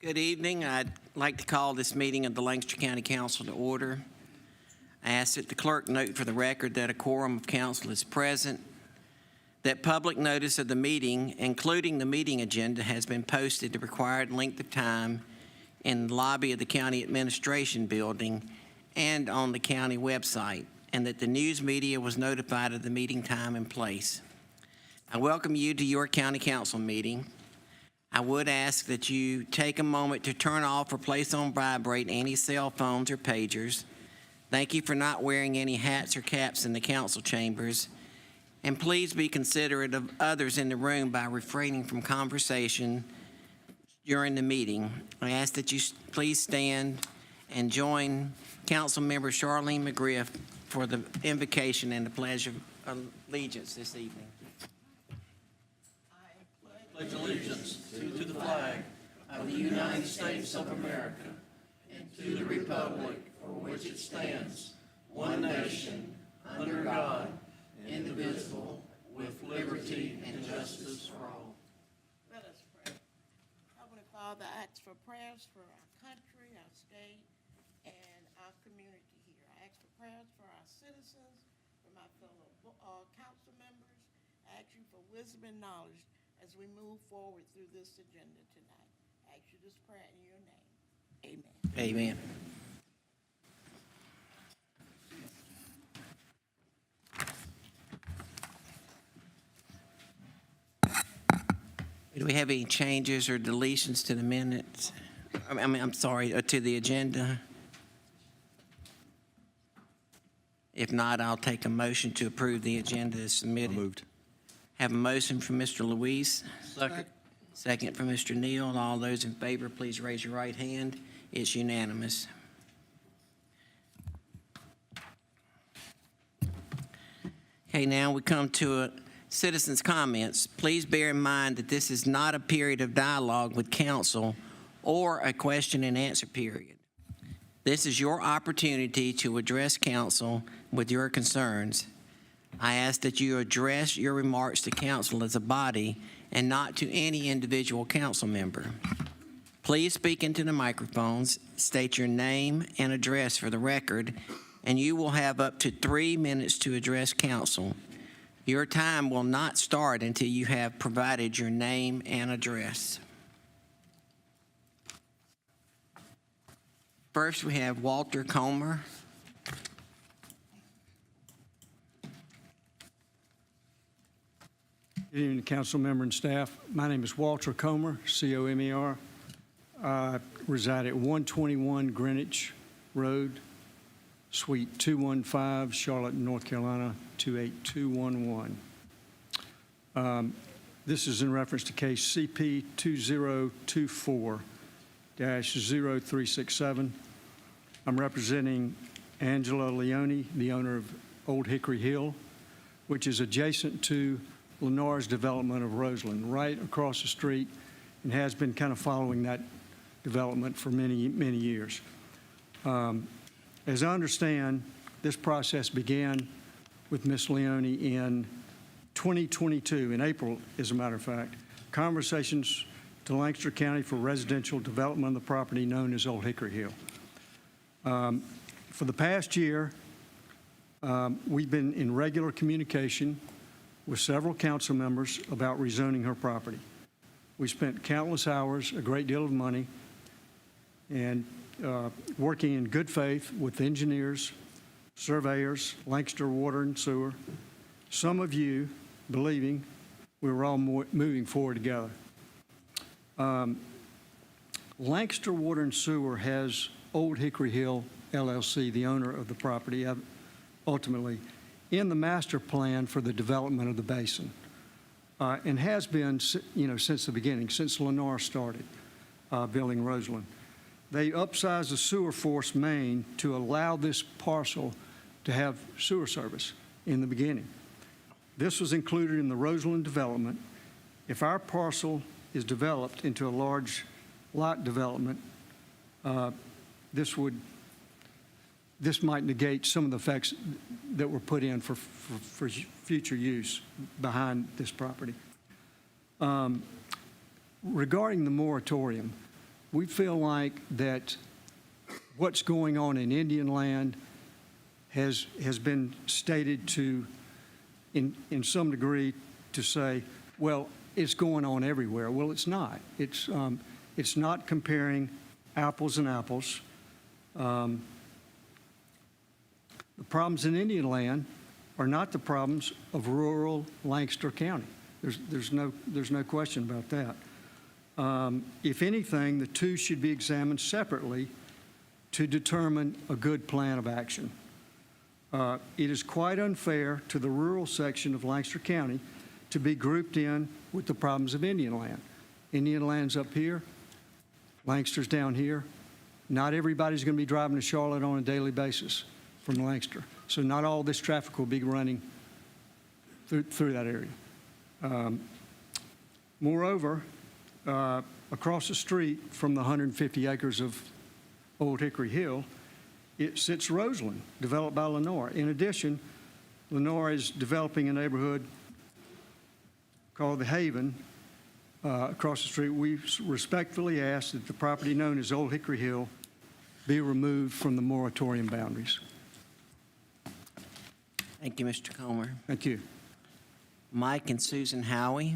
Good evening. I'd like to call this meeting of the Lancaster County Council to order. I ask that the clerk note for the record that a quorum of council is present, that public notice of the meeting, including the meeting agenda, has been posted the required length of time in the lobby of the County Administration Building and on the county website, and that the news media was notified of the meeting time and place. I welcome you to your county council meeting. I would ask that you take a moment to turn off or place on vibrate any cell phones or pagers. Thank you for not wearing any hats or caps in the council chambers. And please be considerate of others in the room by refraining from conversation during the meeting. I ask that you please stand and join Council Member Charlene McGriff for the invocation and the pledge of allegiance this evening. Pledge allegiance to the flag of the United States of America and to the republic for which it stands, one nation, under God, indivisible, with liberty and justice for all. Let us pray. Heavenly Father, I ask for prayers for our country, our state, and our community here. I ask for prayers for our citizens, for my fellow council members. I ask you for wisdom and knowledge as we move forward through this agenda tonight. I ask you this prayer in your name. Amen. Amen. Do we have any changes or deletions to the minutes? To the agenda? If not, I'll take a motion to approve the agenda as submitted. Moved. Have a motion from Mr. Luis. Second. Second from Mr. Neal. All those in favor, please raise your right hand. It's unanimous. Okay, now we come to citizens' comments. Please bear in mind that this is not a period of dialogue with council or a question and answer period. This is your opportunity to address council with your concerns. I ask that you address your remarks to council as a body and not to any individual council member. Please speak into the microphones, state your name and address for the record, and you will have up to 3 minutes to address council. Your time will not start until you have provided your name and address. First, we have Walter Comer. Good evening, council member and staff. My name is Walter Comer, C-O-M-E-R. I reside at 121 Greenwich Road, Suite 215, Charlotte, North Carolina, 28211. This is in reference to case CP 2024-0367. I'm representing Angela Leone, the owner of Old Hickory Hill, which is adjacent to Lennar's development of Roseland, right across the street, and has been kind of following that development for many, many years. As I understand, this process began with Ms. Leone in 2022, in April, as a matter of fact, conversations to Lancaster County for residential development of the property known as Old Hickory Hill. For the past year, we've been in regular communication with several council members about rezoning her property. We spent countless hours, a great deal of money, and working in good faith with engineers, surveyors, Lancaster Water and Sewer, some of you believing we were all moving forward together. Lancaster Water and Sewer has Old Hickory Hill LLC, the owner of the property, ultimately, in the master plan for the development of the basin, and has been, since the beginning, since Lennar started building Roseland. They upsized the sewer force main to allow this parcel to have sewer service in the beginning. This was included in the Roseland development. If our parcel is developed into a large lot development, this might negate some of the effects that were put in for future use behind this property. Regarding the moratorium, we feel like that what's going on in Indian land has been stated to, in some degree, to say, well, it's going on everywhere. Well, it's not. It's not comparing apples and apples. The problems in Indian land are not the problems of rural Lancaster County. There's no question about that. If anything, the two should be examined separately to determine a good plan of action. It is quite unfair to the rural section of Lancaster County to be grouped in with the problems of Indian land. Indian land's up here, Lancaster's down here. Not everybody's going to be driving to Charlotte on a daily basis from Lancaster. So not all this traffic will be running through that area. Moreover, across the street from the 150 acres of Old Hickory Hill, it sits Roseland, developed by Lenore. In addition, Lenore is developing a neighborhood called the Haven across the street. We respectfully ask that the property known as Old Hickory Hill be removed from the moratorium boundaries. Thank you, Mr. Comer. Thank you. Mike and Susan Howie.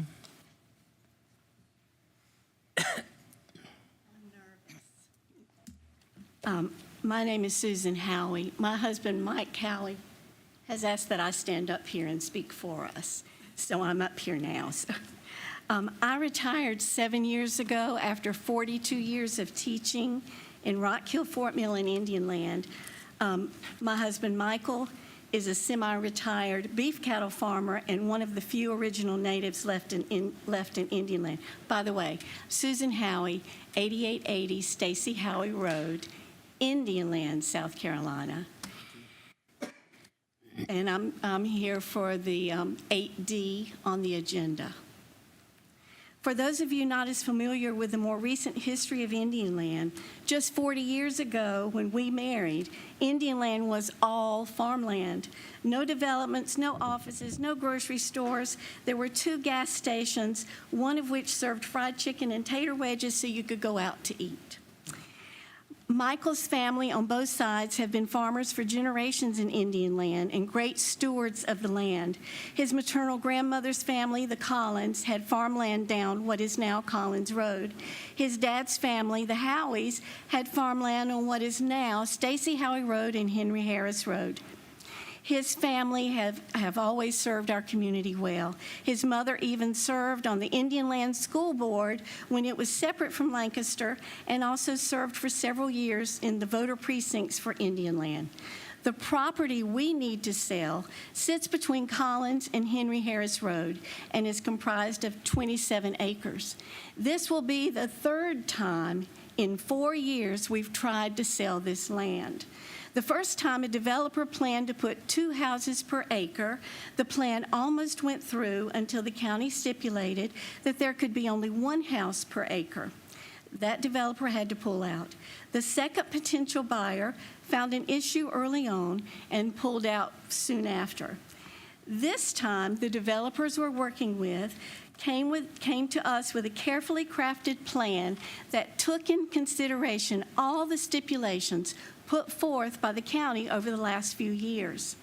My name is Susan Howie. My husband, Mike Howie, has asked that I stand up here and speak for us, so I'm up here now. I retired 7 years ago after 42 years of teaching in Rock Hill, Fort Mill, and Indian Land. My husband, Michael, is a semi-retired beef cattle farmer and one of the few original natives left in Indian Land. By the way, Susan Howie, 8880 Stacy Howie Road, Indian Land, South Carolina. And I'm here for the 8D on the agenda. For those of you not as familiar with the more recent history of Indian Land, just 40 years ago when we married, Indian Land was all farmland. No developments, no offices, no grocery stores. There were 2 gas stations, one of which served fried chicken and tater wedges so you could go out to eat. Michael's family on both sides have been farmers for generations in Indian Land and great stewards of the land. His maternal grandmother's family, the Collins, had farmland down what is now Collins Road. His dad's family, the Howies, had farmland on what is now Stacy Howie Road and Henry Harris Road. His family have always served our community well. His mother even served on the Indian Land School Board when it was separate from Lancaster, and also served for several years in the voter precincts for Indian Land. The property we need to sell sits between Collins and Henry Harris Road and is comprised of 27 acres. This will be the 3rd time in 4 years we've tried to sell this land. The first time a developer planned to put 2 houses per acre, the plan almost went through until the county stipulated that there could be only 1 house per acre. That developer had to pull out. The second potential buyer found an issue early on and pulled out soon after. This time, the developers we're working with came to us with a carefully crafted plan that took in consideration all the stipulations put forth by the county over the last few years.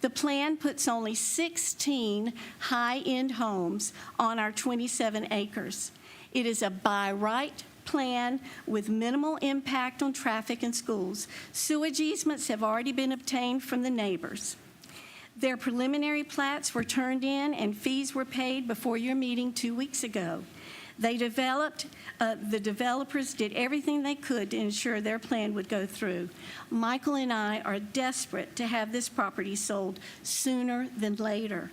The plan puts only 16 high-end homes on our 27 acres. It is a by-right plan with minimal impact on traffic and schools. Sewage easements have already been obtained from the neighbors. Their preliminary plats were turned in and fees were paid before your meeting 2 weeks ago. The developers did everything they could to ensure their plan would go through. Michael and I are desperate to have this property sold sooner than later.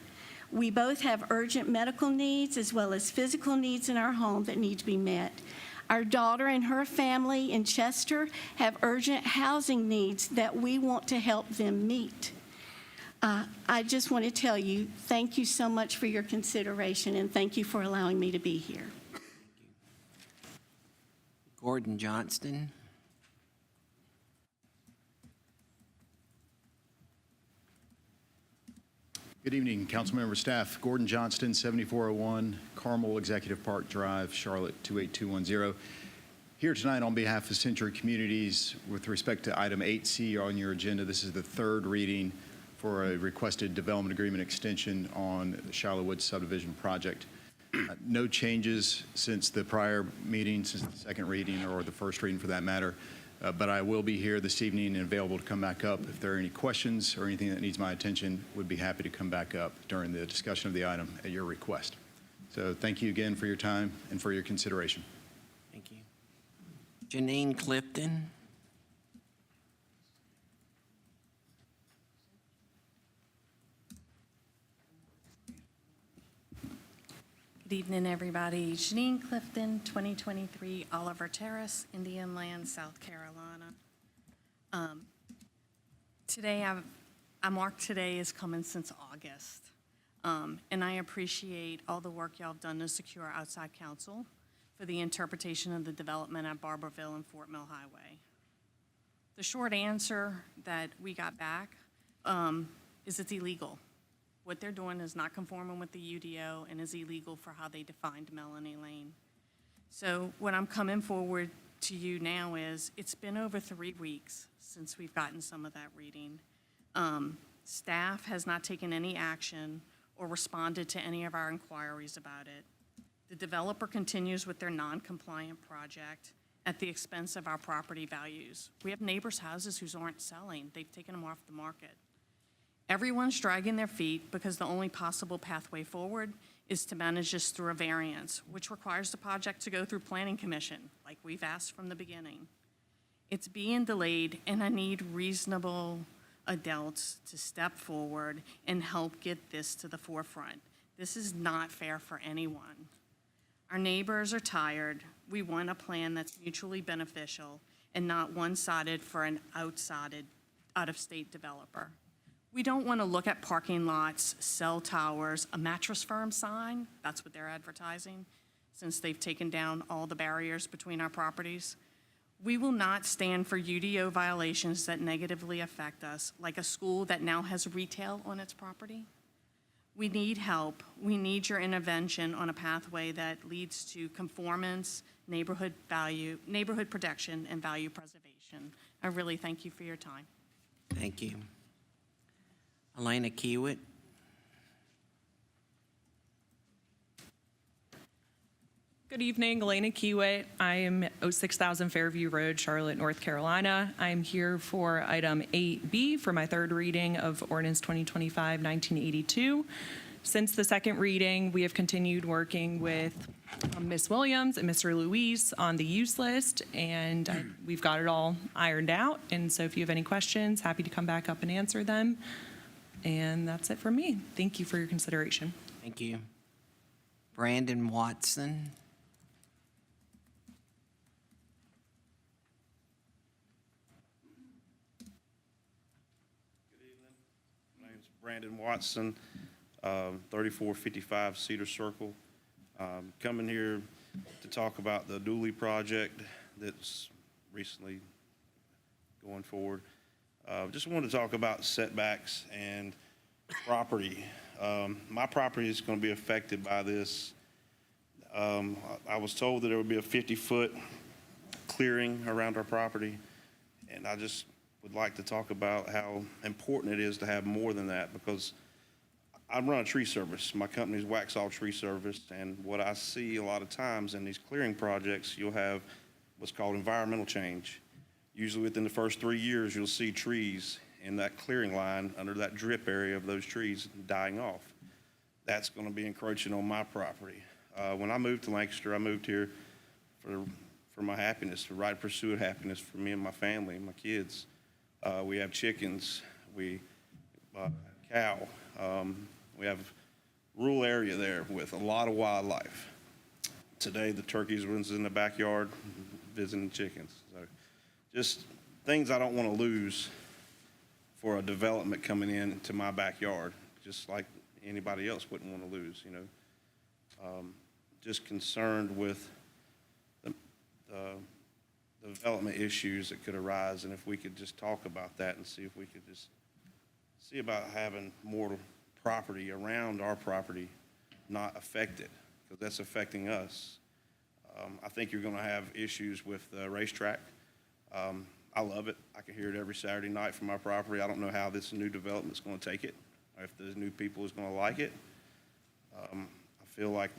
We both have urgent medical needs as well as physical needs in our home that need to be met. Our daughter and her family in Chester have urgent housing needs that we want to help them meet. I just want to tell you, thank you so much for your consideration, and thank you for allowing me to be here. Gordon Johnston. Good evening, council member, staff. Gordon Johnston, 7401 Carmel Executive Park Drive, Charlotte 28210. Here tonight on behalf of Century Communities with respect to item 8C on your agenda. This is the third reading for a requested development agreement extension on the Shiloh Woods subdivision project. No changes since the prior meeting, since the second reading or the first reading for that matter. But I will be here this evening and available to come back up. If there are any questions or anything that needs my attention, would be happy to come back up during the discussion of the item at your request. So thank you again for your time and for your consideration. Thank you. Janine Clifton. Good evening, everybody. Janine Clifton, 2023 Oliver Terrace, Indian Land, South Carolina. Today, I mark today as coming since August, and I appreciate all the work y'all have done to secure outside counsel for the interpretation of the development at Barberville and Fort Mill Highway. The short answer that we got back is it's illegal. What they're doing is not conforming with the UDO and is illegal for how they defined Melanie Lane. So what I'm coming forward to you now is, it's been over 3 weeks since we've gotten some of that reading. Staff has not taken any action or responded to any of our inquiries about it. The developer continues with their non-compliant project at the expense of our property values. We have neighbors' houses who aren't selling. They've taken them off the market. Everyone's dragging their feet because the only possible pathway forward is to manage this through a variance, which requires the project to go through Planning Commission, like we've asked from the beginning. It's being delayed, and I need reasonable adults to step forward and help get this to the forefront. This is not fair for anyone. Our neighbors are tired. We want a plan that's mutually beneficial and not one-sided for an out-of-state developer. We don't want to look at parking lots, cell towers, a mattress firm sign, that's what they're advertising, since they've taken down all the barriers between our properties. We will not stand for UDO violations that negatively affect us, like a school that now has retail on its property. We need help. We need your intervention on a pathway that leads to conformance, neighborhood protection, and value preservation. I really thank you for your time. Thank you. Elena Kiewit. Good evening, Elena Kiewit. I am at 6000 Fairview Road, Charlotte, North Carolina. I'm here for item 8B for my third reading of ordinance 2025-1982. Since the second reading, we have continued working with Ms. Williams and Mr. Luis on the use list, and we've got it all ironed out. And so if you have any questions, happy to come back up and answer them. And that's it from me. Thank you for your consideration. Thank you. Brandon Watson. My name's Brandon Watson, 3455 Cedar Circle. Coming here to talk about the Dooley project that's recently going forward. Just wanted to talk about setbacks and property. My property is going to be affected by this. I was told that there would be a 50-foot clearing around our property, and I just would like to talk about how important it is to have more than that, because I run a tree service. My company's Waxhaw Tree Service, and what I see a lot of times in these clearing projects, you'll have what's called environmental change. Usually within the first 3 years, you'll see trees in that clearing line under that drip area of those trees dying off. That's going to be encroaching on my property. When I moved to Lancaster, I moved here for my happiness, the right pursuit of happiness for me and my family and my kids. We have chickens, we cow. We have a rural area there with a lot of wildlife. Today, the turkeys was in the backyard visiting chickens. So just things I don't want to lose for a development coming into my backyard, just like anybody else wouldn't want to lose, you know. Just concerned with the development issues that could arise, and if we could just talk about that and see if we could just see about having more property around our property not affected, because that's affecting us. I think you're going to have issues with the racetrack. I love it. I can hear it every Saturday night from my property. I don't know how this new development's going to take it, or if the new people is going to like it. I feel like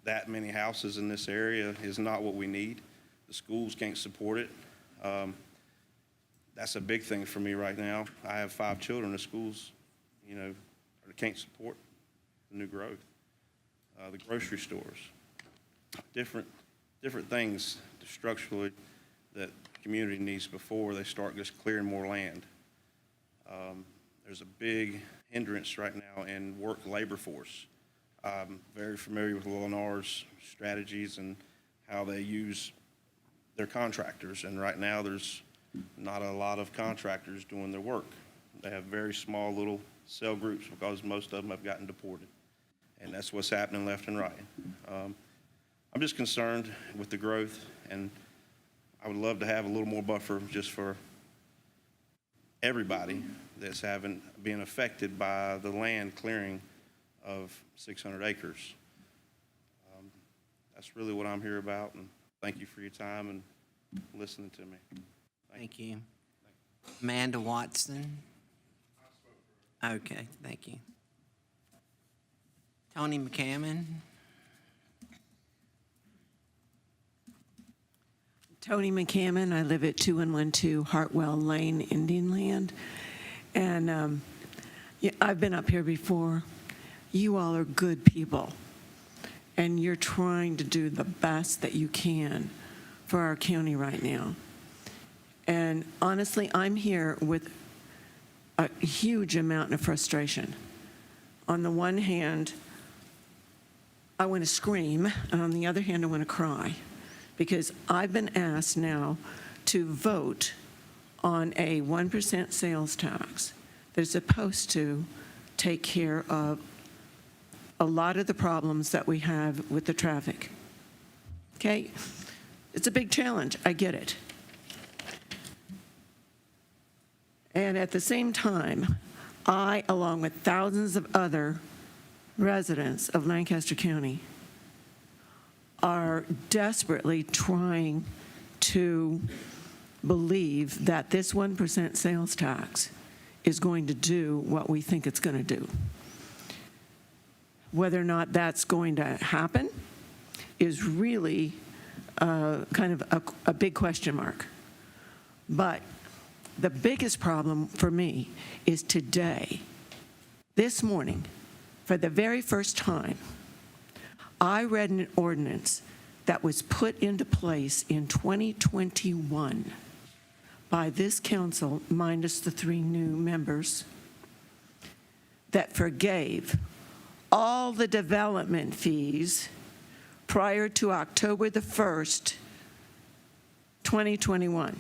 that many houses in this area is not what we need. The schools can't support it. That's a big thing for me right now. I have 5 children. The schools, can't support the new growth. The grocery stores, different things structurally that the community needs before they start just clearing more land. There's a big hindrance right now in work labor force. I'm very familiar with Lennar's strategies and how they use their contractors, and right now there's not a lot of contractors doing their work. They have very small little cell groups because most of them have gotten deported, and that's what's happening left and right. I'm just concerned with the growth, and I would love to have a little more buffer just for everybody that's being affected by the land clearing of 600 acres. That's really what I'm here about, and thank you for your time and listening to me. Thank you. Amanda Watson. Okay, thank you. Tony McCammon. Tony McCammon. I live at 2112 Hartwell Lane, Indian Land. And I've been up here before. You all are good people. And you're trying to do the best that you can for our county right now. And honestly, I'm here with a huge amount of frustration. On the one hand, I want to scream, and on the other hand, I want to cry, because I've been asked now to vote on a 1% sales tax that's supposed to take care of a lot of the problems that we have with the traffic. Okay? It's a big challenge. I get it. And at the same time, I, along with thousands of other residents of Lancaster County, are desperately trying to believe that this 1% sales tax is going to do what we think it's going to do. Whether or not that's going to happen is really kind of a big question mark. But the biggest problem for me is today, this morning, for the very first time, I read an ordinance that was put into place in 2021 by this council, minus the 3 new members, that forgave all the development fees prior to October the 1st, 2021.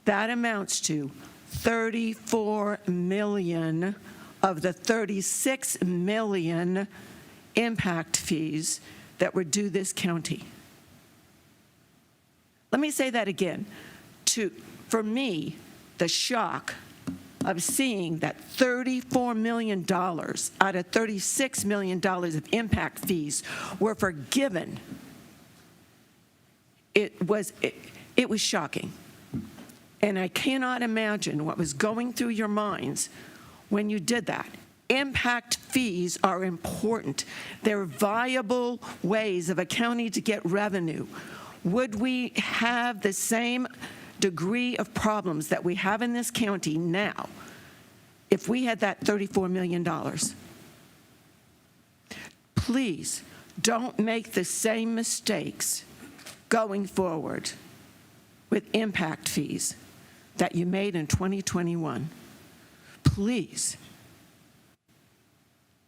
That amounts to 34 million of the 36 million impact fees that were due this county. Let me say that again. For me, the shock of seeing that $34 million out of $36 million of impact fees were forgiven, it was shocking. And I cannot imagine what was going through your minds when you did that. Impact fees are important. They're viable ways of a county to get revenue. Would we have the same degree of problems that we have in this county now if we had that $34 million? Please don't make the same mistakes going forward with impact fees that you made in 2021. Please.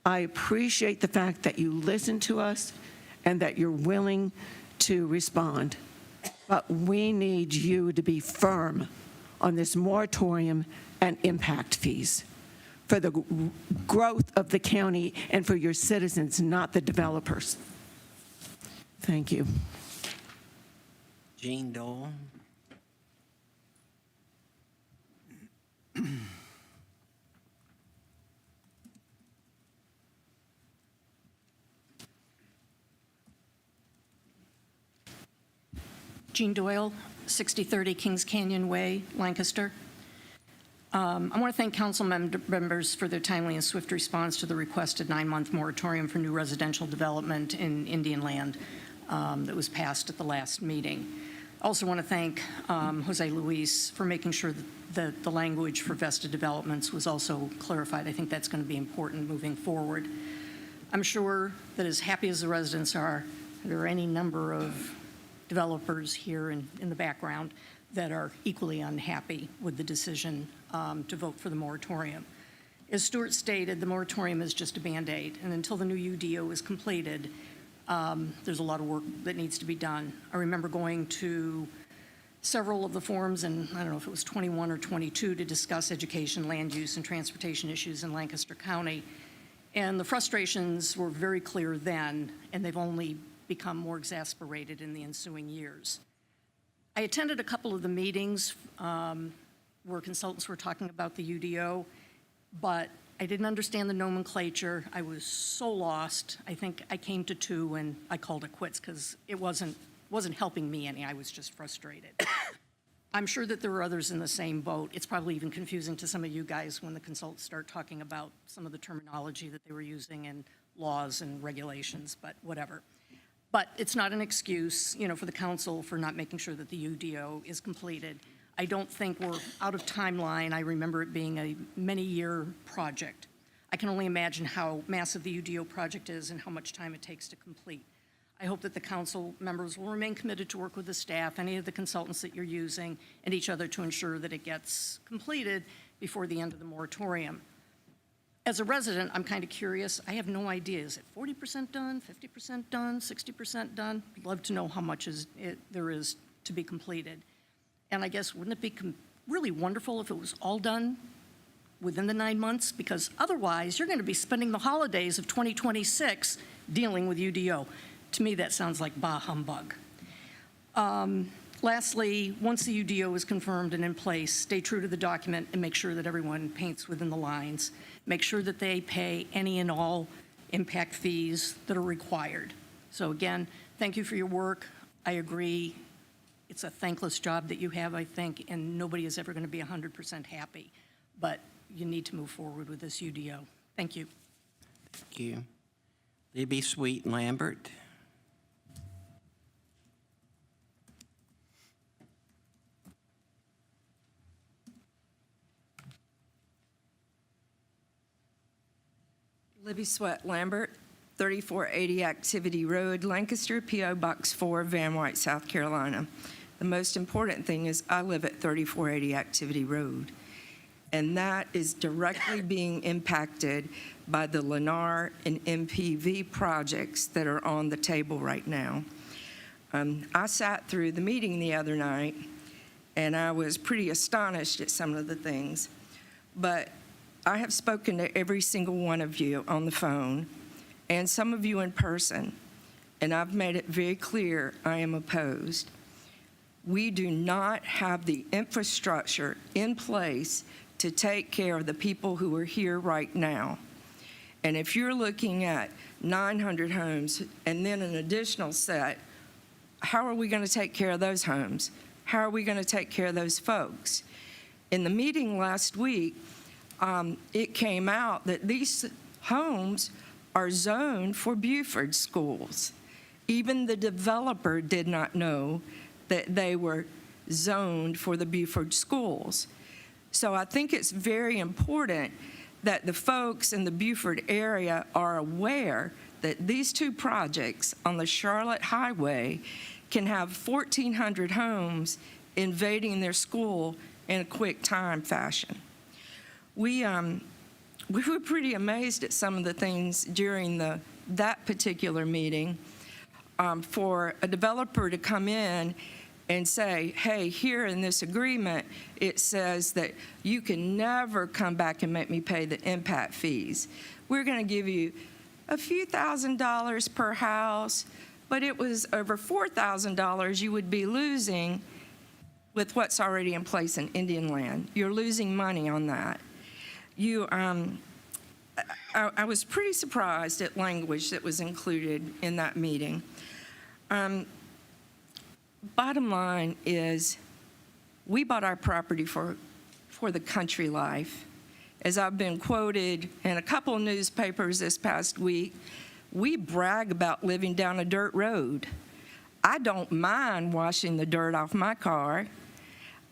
I appreciate the fact that you listen to us and that you're willing to respond. But we need you to be firm on this moratorium and impact fees for the growth of the county and for your citizens, not the developers. Thank you. Jean Dole. Jean Doyle, 6030 Kings Canyon Way, Lancaster. I want to thank council members for their timely and swift response to the requested 9-month moratorium for new residential development in Indian Land that was passed at the last meeting. I also want to thank Jose Luis for making sure that the language for vested developments was also clarified. I think that's going to be important moving forward. I'm sure that as happy as the residents are, there are any number of developers here in the background that are equally unhappy with the decision to vote for the moratorium. As Stuart stated, the moratorium is just a Band-Aid, and until the new UDO is completed, there's a lot of work that needs to be done. I remember going to several of the forums, and I don't know if it was 21 or 22, to discuss education, land use, and transportation issues in Lancaster County. And the frustrations were very clear then, and they've only become more exasperated in the ensuing years. I attended a couple of the meetings where consultants were talking about the UDO, but I didn't understand the nomenclature. I was so lost. I think I came to 2 and I called it quits because it wasn't helping me any. I was just frustrated. I'm sure that there are others in the same boat. It's probably even confusing to some of you guys when the consultants start talking about some of the terminology that they were using and laws and regulations, but whatever. But it's not an excuse, for the council for not making sure that the UDO is completed. I don't think we're out of timeline. I remember it being a many-year project. I can only imagine how massive the UDO project is and how much time it takes to complete. I hope that the council members will remain committed to work with the staff, any of the consultants that you're using, and each other to ensure that it gets completed before the end of the moratorium. As a resident, I'm kind of curious. I have no idea. Is it 40% done, 50% done, 60% done? I'd love to know how much there is to be completed. And I guess, wouldn't it be really wonderful if it was all done within the 9 months? Because otherwise, you're going to be spending the holidays of 2026 dealing with UDO. To me, that sounds like bah humbug. Lastly, once the UDO is confirmed and in place, stay true to the document and make sure that everyone paints within the lines. Make sure that they pay any and all impact fees that are required. So again, thank you for your work. I agree. It's a thankless job that you have, I think, and nobody is ever going to be 100% happy. But you need to move forward with this UDO. Thank you. Thank you. Libby Sweet Lambert. Libby Sweat Lambert, 3480 Activity Road, Lancaster, P.O. Box 4, Van White, South Carolina. The most important thing is I live at 3480 Activity Road, and that is directly being impacted by the Lennar and MPV projects that are on the table right now. I sat through the meeting the other night, and I was pretty astonished at some of the things, but I have spoken to every single one of you on the phone and some of you in person, and I've made it very clear I am opposed. We do not have the infrastructure in place to take care of the people who are here right now. And if you're looking at 900 homes and then an additional set, how are we going to take care of those homes? How are we going to take care of those folks? In the meeting last week, it came out that these homes are zoned for Buford schools. Even the developer did not know that they were zoned for the Buford schools. So I think it's very important that the folks in the Buford area are aware that these 2 projects on the Charlotte Highway can have 1,400 homes invading their school in a quick time fashion. We were pretty amazed at some of the things during that particular meeting. For a developer to come in and say, hey, here in this agreement, it says that you can never come back and make me pay the impact fees. We're going to give you a few $1,000s per house, but it was over $4,000 you would be losing with what's already in place in Indian Land. You're losing money on that. I was pretty surprised at language that was included in that meeting. Bottom line is, we bought our property for the country life. As I've been quoted in a couple of newspapers this past week, we brag about living down a dirt road. I don't mind washing the dirt off my car.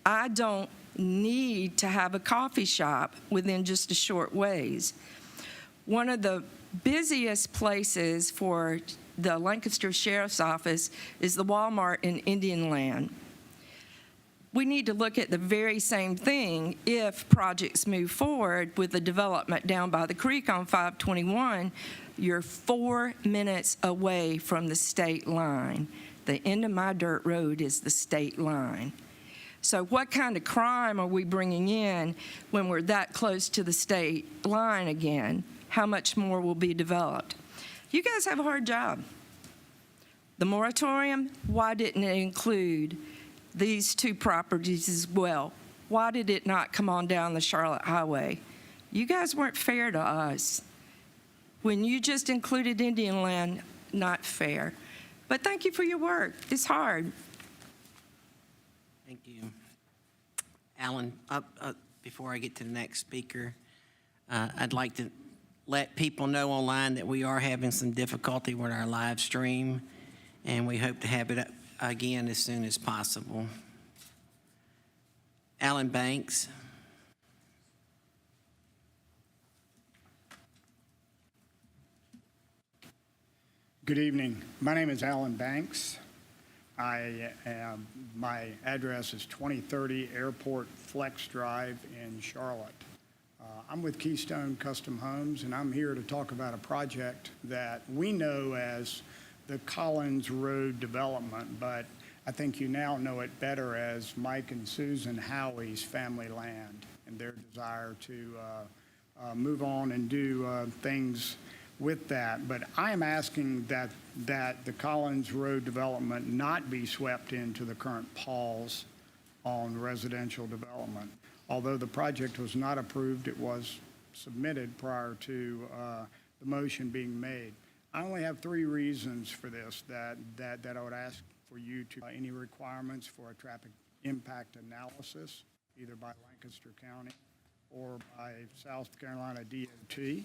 I don't need to have a coffee shop within just a short ways. One of the busiest places for the Lancaster Sheriff's Office is the Walmart in Indian Land. We need to look at the very same thing if projects move forward with the development down by the creek on 521. You're 4 minutes away from the state line. The end of my dirt road is the state line. So what kind of crime are we bringing in when we're that close to the state line again? How much more will be developed? You guys have a hard job. The moratorium, why didn't it include these two properties as well? Why did it not come on down the Charlotte Highway? You guys weren't fair to us. When you just included Indian Land, not fair. But thank you for your work. It's hard. Thank you. Alan, before I get to the next speaker, I'd like to let people know online that we are having some difficulty with our live stream, and we hope to have it up again as soon as possible. Alan Banks. Good evening. My name is Alan Banks. My address is 2030 Airport Flex Drive in Charlotte. I'm with Keystone Custom Homes, and I'm here to talk about a project that we know as the Collins Road development, but I think you now know it better as Mike and Susan Howie's family land and their desire to move on and do things with that. But I am asking that the Collins Road development not be swept into the current pause on residential development. Although the project was not approved, it was submitted prior to the motion being made. I only have 3 reasons for this that I would ask for you to, any requirements for a traffic impact analysis, either by Lancaster County or by South Carolina DOT.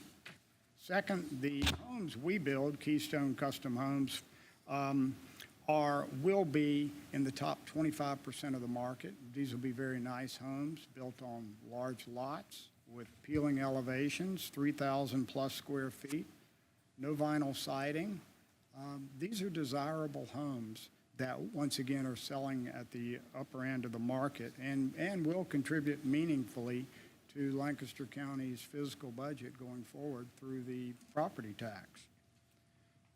Second, the homes we build, Keystone Custom Homes, will be in the top 25% of the market. These will be very nice homes built on large lots with appealing elevations, 3,000 plus square feet, no vinyl siding. These are desirable homes that, once again, are selling at the upper end of the market and will contribute meaningfully to Lancaster County's fiscal budget going forward through the property tax.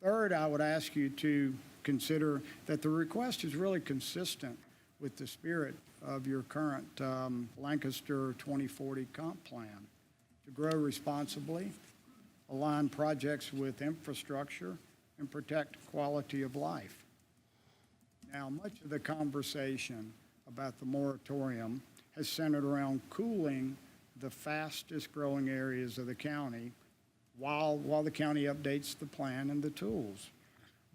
Third, I would ask you to consider that the request is really consistent with the spirit of your current Lancaster 2040 comp plan to grow responsibly, align projects with infrastructure, and protect quality of life. Now, much of the conversation about the moratorium has centered around cooling the fastest growing areas of the county while the county updates the plan and the tools.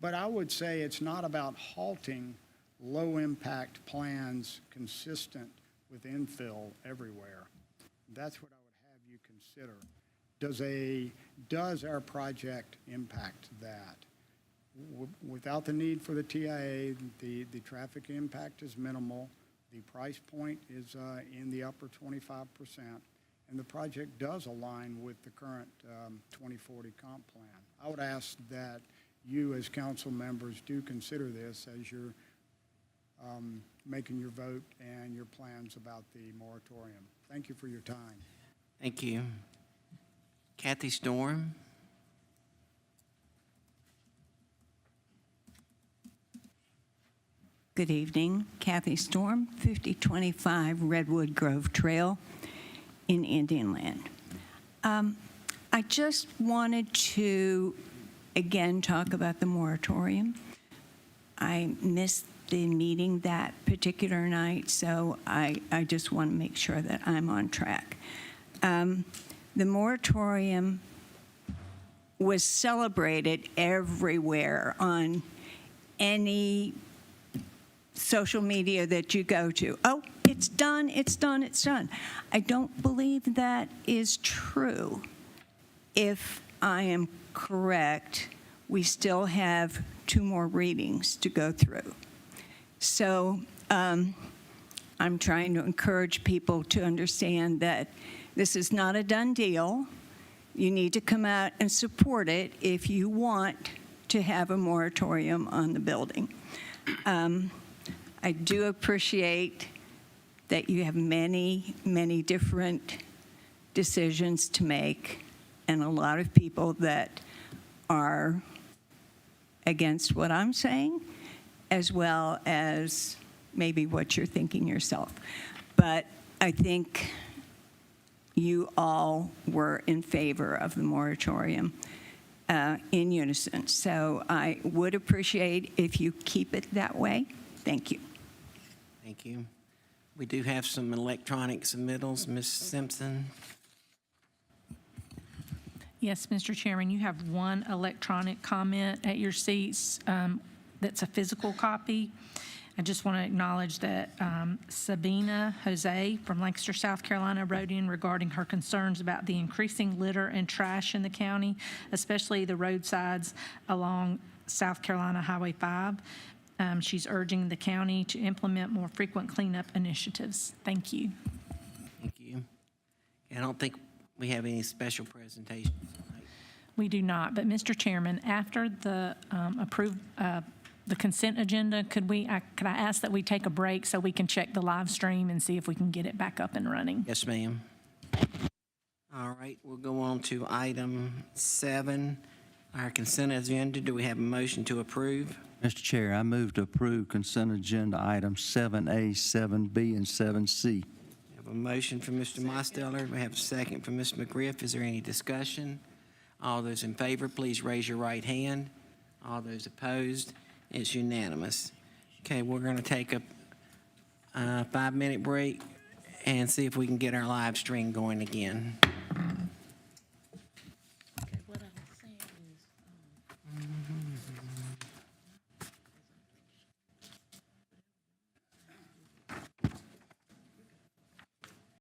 But I would say it's not about halting low impact plans consistent with infill everywhere. That's what I would have you consider. Does our project impact that? Without the need for the TIA, the traffic impact is minimal. The price point is in the upper 25%. And the project does align with the current 2040 comp plan. I would ask that you as council members do consider this as you're making your vote and your plans about the moratorium. Thank you for your time. Thank you. Kathy Storm. Good evening. Kathy Storm, 5025 Redwood Grove Trail in Indian Land. I just wanted to, again, talk about the moratorium. I missed the meeting that particular night, so I just want to make sure that I'm on track. The moratorium was celebrated everywhere on any social media that you go to. Oh, it's done, it's done, it's done. I don't believe that is true. If I am correct, we still have 2 more readings to go through. So I'm trying to encourage people to understand that this is not a done deal. You need to come out and support it if you want to have a moratorium on the building. I do appreciate that you have many, many different decisions to make, and a lot of people that are against what I'm saying, as well as maybe what you're thinking yourself. But I think you all were in favor of the moratorium in unison. So I would appreciate if you keep it that way. Thank you. Thank you. We do have some electronic submittals. Ms. Simpson? Yes, Mr. Chairman, you have one electronic comment at your seats that's a physical copy. I just want to acknowledge that Sabina Jose from Lancaster, South Carolina, wrote in regarding her concerns about the increasing litter and trash in the county, especially the roadsides along South Carolina Highway 5. She's urging the county to implement more frequent cleanup initiatives. Thank you. Thank you. I don't think we have any special presentations tonight. We do not, but Mr. Chairman, after the the consent agenda, could I ask that we take a break so we can check the live stream and see if we can get it back up and running? Yes, ma'am. All right, we'll go on to item 7, our consent agenda. Do we have a motion to approve? Mr. Chair, I move to approve consent agenda items 7A, 7B, and 7C. We have a motion from Mr. Mosteller. We have a second from Ms. McGriff. Is there any discussion? All those in favor, please raise your right hand. All those opposed, it's unanimous. Okay, we're going to take a 5-minute break and see if we can get our live stream going again.